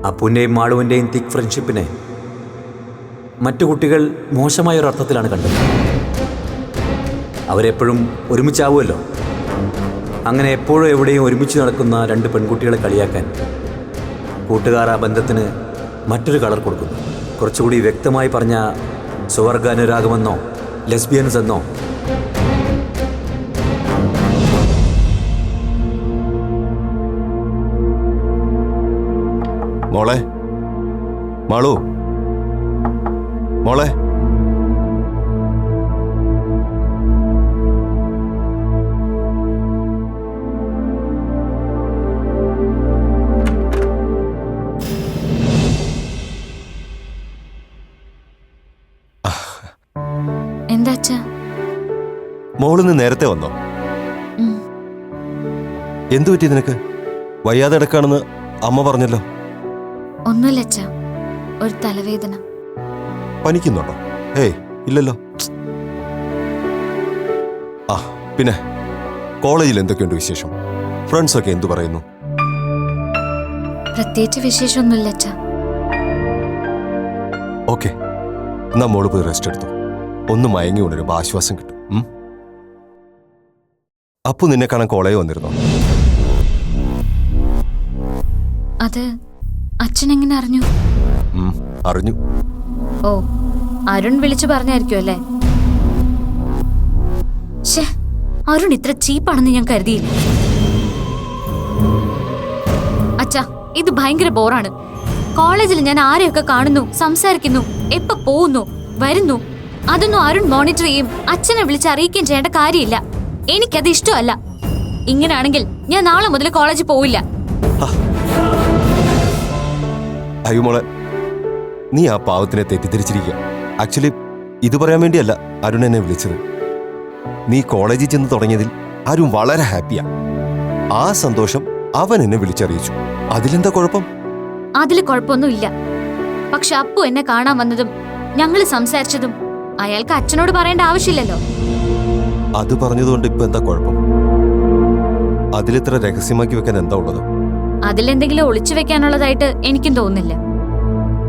അപ്പുവിൻ്റെയും മാളുവിൻ്റെയും thick ഫ്രണ്ട്ഷിപ്പിനെ മറ്റു കുട്ടികൾ മോശമായൊരർത്ഥത്തിലാണ് കണ്ടത്. അവരെപ്പോഴും ഒരുമിച്ചാവുമല്ലോ. അങ്ങനെ എപ്പോഴും എവിടെയും ഒരുമിച്ച് നടക്കുന്ന രണ്ട് പെൺകുട്ടികളെ കളിയാക്കാൻ കൂട്ടുകാർ ആ ബന്ധത്തിന് മറ്റൊരു കളർ കൊടുക്കുന്നു. കുറച്ചുകൂടി വ്യക്തമായി പറഞ്ഞ സ്വർഗാനുരാഗമെന്നോ ലെസ്ബിയൻസ് എന്നോ. മോളെ, മാളു, മോളെ. എന്താ മോളിന്ന് നേരത്തെ വന്നോ? എന്തു പറ്റി നിനക്ക്? വയ്യാതെ കിടക്കാണെന്ന് അമ്മ പറഞ്ഞല്ലോ. ഒന്നുമില്ല അച്ഛാ, ഒരു തലവേദന. പനിക്കുന്നുണ്ടോ? ഏയ് ഇല്ലല്ലോ. ആ പിന്നെ കോളേജിൽ എന്തൊക്കെയുണ്ട് വിശേഷം? ഫ്രണ്ട്സൊക്കെ എന്തു പറയുന്നു? പ്രത്യേകിച്ച് വിശേഷമൊന്നുമില്ല അച്ഛാ. ഓക്കെ, എന്നാ മോള് പോയി റെസ്റ്റ് എടുത്തു. ഒന്ന് മയങ്ങി ഉണരുമ്പോൾ ആശ്വാസം കിട്ടും. അപ്പു നിന്നെ കാണാൻ കോളേജ് വന്നിരുന്നോ? അത് അച്ഛൻ എങ്ങനെ അറിഞ്ഞു? അറിഞ്ഞു. ഓ, അരുൺ വിളിച്ചു പറഞ്ഞായിരിക്കും അല്ലേ? അരുൺ ഇത്ര ചീപ്പാണെന്ന് ഞാൻ കരുതിയില്ല. അച്ഛാ, ഇത് ഭയങ്കര ബോറാണ്. കോളേജിൽ ഞാൻ ആരെയൊക്കെ കാണുന്നു, സംസാരിക്കുന്നു, എപ്പോ പോകുന്നു, വരുന്നു, അതൊന്നും അരുൺ മോണിറ്റർ ചെയ്യും അച്ഛനെ വിളിച്ച് അറിയിക്കുകയും ചെയ്യേണ്ട കാര്യമില്ല. എനിക്കത് ഇഷ്ടമല്ല. ഇങ്ങനാണെങ്കിൽ ഞാൻ നാളെ മുതൽ കോളേജിൽ പോവില്ല. അയ്യോ മോളെ, നീ ആ പാവത്തിനെ തെറ്റിദ്ധരിച്ചിരിക്കുക. ആക്ച്വലി ഇത് പറയാൻ വേണ്ടിയല്ല അരുൺ എന്നെ വിളിച്ചത്. നീ കോളേജിൽ ചെന്ന് തുടങ്ങിയതിൽ അരുൺ വളരെ ഹാപ്പിയാ. ആ സന്തോഷം അവൻ എന്നെ വിളിച്ചറിയിച്ചു. അതിലെന്താ കുഴപ്പം? അതില് കുഴപ്പമൊന്നുമില്ല. പക്ഷെ അപ്പു എന്നെ കാണാൻ വന്നതും ഞങ്ങള് സംസാരിച്ചതും അയാൾക്ക് അച്ഛനോട് പറയേണ്ട ആവശ്യമില്ലല്ലോ. അത് പറഞ്ഞതുകൊണ്ട് ഇപ്പൊ എന്താ കുഴപ്പം? അതിലിത്ര രഹസ്യമാക്കി വെക്കാൻ എന്താ ഉള്ളത്? അതിലെന്തെങ്കിലും ഒളിച്ചു വെക്കാനുള്ളതായിട്ട് എനിക്കും തോന്നുന്നില്ല.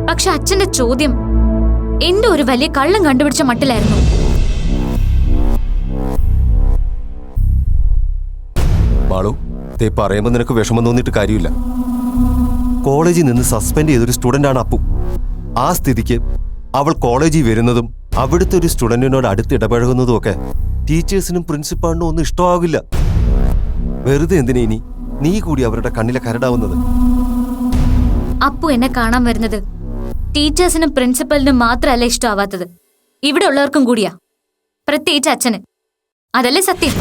പക്ഷെ അച്ഛന്റെ ചോദ്യം എന്തോ ഒരു വലിയ കള്ളം കണ്ടുപിടിച്ച മട്ടിലായിരുന്നു. മാളു, തേ പറയുമ്പോ നിനക്ക് വിഷമം തോന്നിയിട്ട് കാര്യമില്ല. കോളേജിൽ നിന്ന് സസ്പെൻഡ് ചെയ്തൊരു സ്റ്റുഡന്റ് ആണ് അപ്പു. ആ സ്ഥിതിക്ക് അവൾ കോളേജിൽ വരുന്നതും അവിടുത്തെ ഒരു സ്റ്റുഡന്റിനോട് അടുത്ത് ഇടപഴകുന്നതും ഒക്കെ ടീച്ചേഴ്സിനും പ്രിൻസിപ്പാളിനും ഒന്നും ഇഷ്ടമാകില്ല. വെറുതെ എന്തിനാ ഇനി നീ കൂടി അവരുടെ കണ്ണിലെ കരടാവുന്നത്? അപ്പു എന്നെ കാണാൻ വരുന്നത് ടീച്ചേഴ്സിനും പ്രിൻസിപ്പലിനും മാത്രമല്ല ഇഷ്ടമാവാത്തത്, ഇവിടെ ഉള്ളവർക്കും കൂടിയാ. പ്രത്യേകിച്ച് അച്ഛന്. അതല്ലേ സത്യം?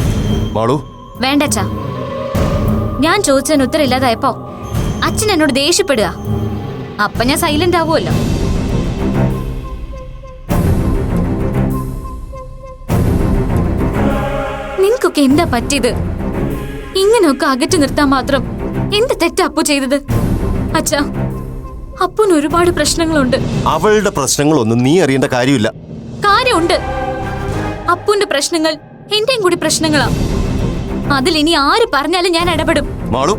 മാളു, വേണ്ട അച്ഛാ. ഞാൻ ചോദിച്ചതിന് ഉത്തരം ഇല്ലാതായപ്പോ അച്ഛൻ എന്നോട് ദേഷ്യപ്പെടുക. അപ്പൊ ഞാൻ സൈലന്റ് ആവുമല്ലോ. നിനക്കൊക്കെ എന്താ പറ്റിയത്? ഇങ്ങനെയൊക്കെ അകറ്റി നിർത്താൻ മാത്രം എന്ത് തെറ്റാ അപ്പു ചെയ്തത്? അച്ഛാ, അപ്പുന് ഒരുപാട് പ്രശ്നങ്ങളുണ്ട്. അവളുടെ പ്രശ്നങ്ങളൊന്നും നീ അറിയേണ്ട കാര്യമില്ല. കാര്യമുണ്ട്. അപ്പുന്റെ പ്രശ്നങ്ങൾ എന്റെയും കൂടി പ്രശ്നങ്ങളാ. അതിൽ ഇനി ആര് പറഞ്ഞാലും ഞാൻ ഇടപെടും. മാളു,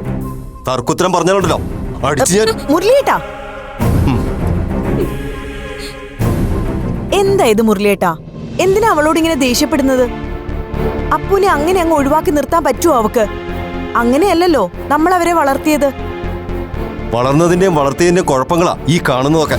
തർക്കുത്തരം പറഞ്ഞാലുണ്ടല്ലോ അടിച്ചു ഞാൻ. മുരളിയേട്ടാ, എന്താ ഇത് മുരളിയേട്ടാ? എന്തിനാ അവളോട് ഇങ്ങനെ ദേഷ്യപ്പെടുന്നത്? അപ്പുനെ അങ്ങനെ അങ്ങ് ഒഴിവാക്കി നിർത്താൻ പറ്റുമോ അവക്ക്? അങ്ങനെയല്ലല്ലോ നമ്മൾ അവരെ വളർത്തിയത്. വളർന്നതിന്റെയും വളർത്തിയതിന്റെയും കുഴപ്പങ്ങളാ ഈ കാണുന്നതൊക്കെ.